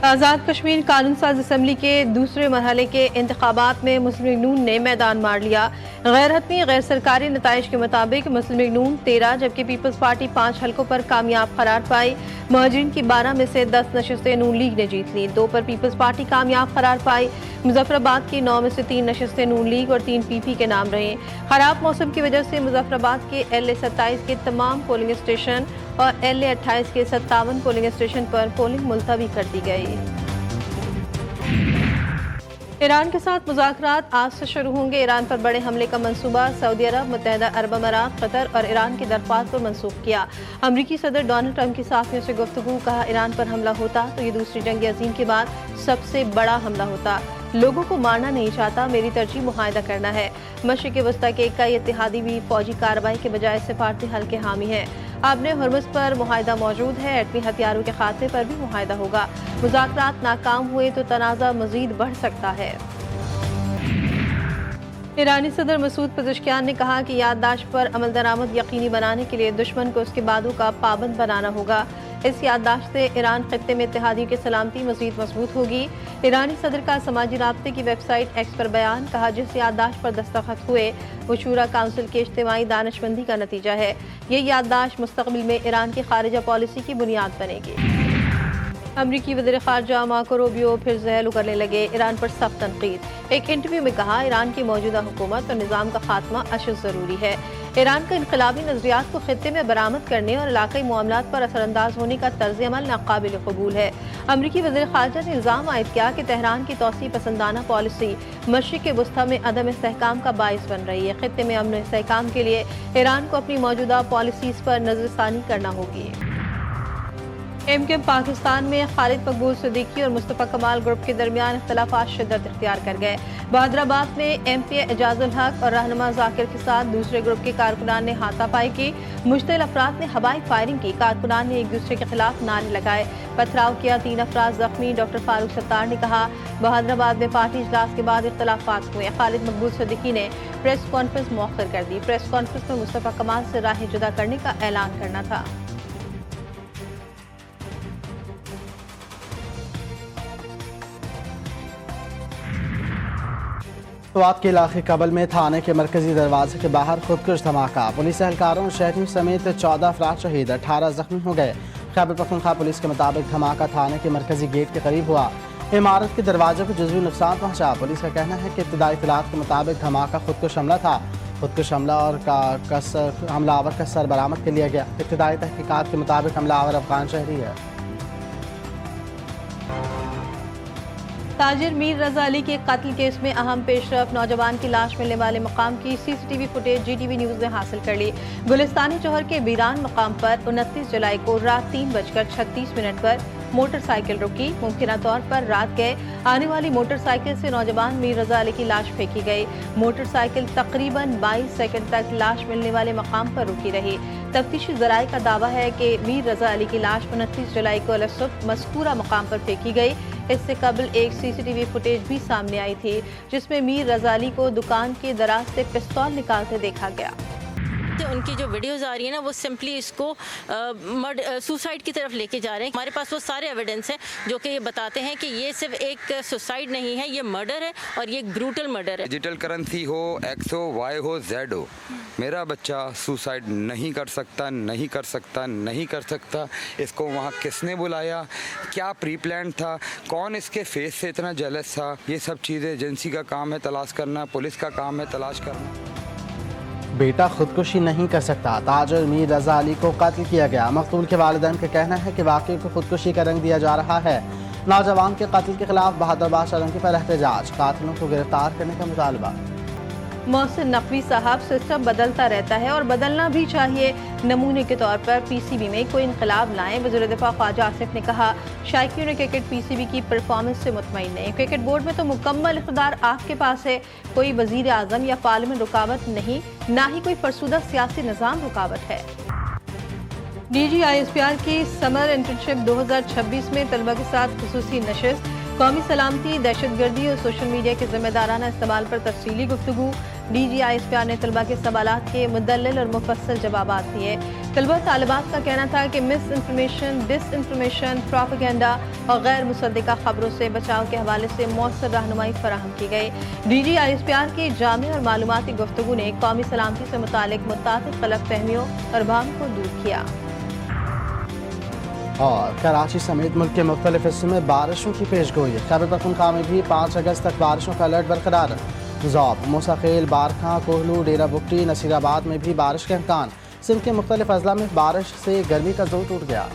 आज़ाद कश्मीर कानून साज असम्बली के दूसरे मरहले के इंतखाबात में मुस्लिम लीग नून ने मैदान मार लिया। गैर हतमी गैर सरकारी नताइज के मुताबिक मुस्लिम लीग नून 13 जबकि पीपल्स पार्टी 5 हलकों पर कामयाब करार पाई। महाजरीन की 12 में से 10 नशस्तें नून लीग ने जीत ली, 2 पर पीपल्स पार्टी कामयाब करार पाई। मुजफ्फराबाद की 9 में से 3 नशस्तें नून लीग और 3 पीपी के नाम रहे। खराब मौसम की वजह से मुजफ्फराबाद के LA-27 के तमाम पोलिंग स्टेशन और LA-28 के 57 पोलिंग स्टेशन पर पोलिंग मुलतवी कर दी गई। ईरान के साथ मुज़ाकरात आज से शुरू होंगे। ईरान पर बड़े हमले का मंसूबा सऊदी अरब, मुत्तहिदा अरब अमारात, कतर और ईरान की दरख्वास्त पर मनसूख किया। अमरीकी सदर डोनाल्ड ट्रंप की साथियों से गुफ्तगू, कहा ईरान पर हमला होता तो ये दूसरी जंग अज़ीम के बाद सबसे बड़ा हमला होता। लोगों को मारना नहीं चाहता, मेरी तरजीह मुआहदा करना है। मशरिक़ वस्ता के कई इत्तेहादी भी फौजी कार्रवाई के बजाय सिफारती हल के हामी हैं। आपने हरमुज़ पर मुआहदा मौजूद है, एटमी हथियारों के खात्मे पर भी मुआहदा होगा। मुज़ाकरात नाकाम हुए तो तनाज़ा मज़ीद बढ़ सकता है। ईरानी सदर मसूद पेज़ेश्कियान ने कहा कि याददाश्त पर अमल दरामद यकीनी बनाने के लिए दुश्मन को उसके बादों का पाबंद बनाना होगा। इस याददाश्त से ईरान खित्ते में इत्तेहादियों की सलामती मज़ीद मजबूत होगी। ईरानी सदर का समाजी राब्ते की वेबसाइट एक्स पर बयान, कहा जिस याददाश्त पर दस्तखत हुए वो शूरा काउंसिल के इज्तिमाई दानिशमंदी का नतीजा है। ये याददाश्त मुस्तक़बिल में ईरान की खारिजा पॉलिसी की बुनियाद बनेगी। अमरीकी वज़ीर ख़ारजा मार्को रूबियो फिर जहल उगलने लगे, ईरान पर सख्त तनकीद। एक इंटरव्यू में कहा ईरान की मौजूदा हुकूमत और निज़ाम का खात्मा अशद ज़रूरी है। ईरान का इनक़लाबी नज़रियात को खित्ते में बरामद करने और इलाक़ाई मामलात पर असरअंदाज होने का तर्ज़ अमल नाक़ाबिल क़बूल है। अमरीकी वज़ीर ख़ारजा ने इल्ज़ाम आयद किया कि तेहरान की तौसी पसंदाना पॉलिसी मशरिक़ वस्ता में अदम इस्तेहकाम का बाइस बन रही है। खित्ते में अमन इस्तेहकाम के लिए ईरान को अपनी मौजूदा पॉलिसीज़ पर नज़रसानी करना होगी। MKM पाकिस्तान में खालिद मकबूल सिद्दीकी और मुस्तफ़ा कमाल ग्रुप के दरमियान इख्तिलाफ़ात शिद्दत इख्तियार कर गए। बहादुराबाद में MPA एजाजुल हक और रहनुमा जाकिर के साथ दूसरे ग्रुप के कारकुनान ने हाथापाई की। मुश्तिल अफराद ने हवाई फायरिंग की, कारकुनान ने एक दूसरे के खिलाफ नारे लगाए, पथराव किया, 3 अफराद जख्मी। डॉक्टर फारूक सत्तार ने कहा बहादुराबाद में पार्टी इजलास के बाद इख्तिलाफ़ात हुए। खालिद मकबूल सिद्दीकी ने प्रेस कॉन्फ्रेंस मौखर कर दी। प्रेस कॉन्फ्रेंस में मुस्तफ़ा कमाल से राहें जुदा करने का ऐलान करना था। स्वात के इलाके कबल में थाने के मरकजी दरवाजे के बाहर खुदकुश धमाका, पुलिस एहलकारों और शहरियों समेत 14 अफराद शहीद, 18 जख्मी हो गए। खैबर पख्तूनख्वा पुलिस के मुताबिक धमाका थाने के मरकजी गेट के करीब हुआ। इमारत के दरवाजे को जुज़वी नुकसान पहुंचा। पुलिस का कहना है कि इब्तदाई इत्तलात के मुताबिक धमाका खुदकुश हमला था। खुदकुश हमला और हमलावर का सर बरामद कर लिया गया। इब्तदाई तहकीकात के मुताबिक हमलावर अफगान शहरी है। ताजिर मीर रजा अली के कत्ल केस में अहम पेशरफ, नौजवान की लाश मिलने वाले मकाम की CCTV फुटेज GTV न्यूज़ ने हासिल कर ली। गुलिस्तानी चौहर के बीरान मकाम पर 29 जुलाई को रात 3:36 पर मोटरसाइकिल रुकी। मुमकिन तौर पर रात गए आने वाली मोटरसाइकिल से नौजवान मीर रजा अली की लाश फेंकी गई। मोटरसाइकिल तकरीबन 22 सेकंड तक लाश मिलने वाले मकाम पर रुकी रही। तफ्तीशी ज़राए का दावा है कि मीर रजा अली की लाश 29 जुलाई को अलसुबह मज़कूरा मकाम पर फेंकी गई। इससे कबल एक CCTV फुटेज भी सामने आई थी जिसमें मीर रजा अली को दुकान के दराज से पिस्तौल निकालते देखा गया। उनकी जो वीडियोस आ रही है ना, वो सिंपली इसको सुसाइड की तरफ लेके जा रहे हैं। हमारे पास वो सारे एविडेंस हैं जो कि ये बताते हैं कि ये सिर्फ एक सुसाइड नहीं है, ये मर्डर है और ये एक ब्रूटल मर्डर है। डिजिटल करेंसी हो, X हो, Y हो, Z हो, मेरा बच्चा सुसाइड नहीं कर सकता, नहीं कर सकता, नहीं कर सकता। इसको वहाँ किसने बुलाया, क्या प्री प्लान था, कौन इसके फेस से इतना जेलस था, ये सब चीज़ें एजेंसी का काम है तलाश करना, पुलिस का काम है तलाश करना। बेटा खुदकुशी नहीं कर सकता, ताजिर मीर रजा अली को कत्ल किया गया। मकतूल के वालिदैन का कहना है कि वाक़ई को खुदकुशी का रंग दिया जा रहा है। नौजवान के कत्ल के खिलाफ बहादुराबाद शरंगी पर एहतजाज, कातिलों को गिरफ्तार करने का मुतालबा। मोहसिन नकवी साहब, सिस्टम बदलता रहता है और बदलना भी चाहिए। नमूने के तौर पर PCB में कोई इनकलाब लाएं। वज़ीर दिफा ख्वाजा आसिफ ने कहा शायकीन ने क्रिकेट PCB की परफॉर्मेंस से मुतमईन नहीं। क्रिकेट बोर्ड में तो मुकम्मल इख्तियार आपके पास है, कोई वज़ीर आज़म या पार्लियामेंट रुकावट नहीं, ना ही कोई फरसुदा सियासी निज़ाम रुकावट है। DG ISPR की समर इंटर्नशिप 2026 में तलबा के साथ खुसूसी नशिस्त, कौमी सलामती, दहशतगर्दी और सोशल मीडिया के जिम्मेदाराना इस्तेमाल पर तफसीली गुफ्तगू। DGISPR ने तलबा के सवालात के मुदल्लिल और मुफस्सल जवाबात दिए। तलबा तालिबात का कहना था कि misinformation, disinformation, propaganda और गैर मुसद्दिका खबरों से बचाव के हवाले से मौसर रहनुमाई फराहम की गई। DGISPR की जामे और मालूमाती गुफ्तगू ने कौमी सलामती से मुतालिक मुताबिक गलतफहमियों और भ्रम को दूर किया। और कराची समेत मुल्क के मुख्तलिफ हिस्सों में बारिशों की पेशगोई। खैबर पख्तूनख्वा में भी 5 अगस्त तक बारिशों का अलर्ट बरकरार। ज़ौब, मूसाखेल, बारखा, कोहलू, डेरा बुगटी, नसीराबाद में भी बारिश के इम्कान। सिंध के मुख्तलिफ अजला में बारिश से गर्मी का जोर टूट गया।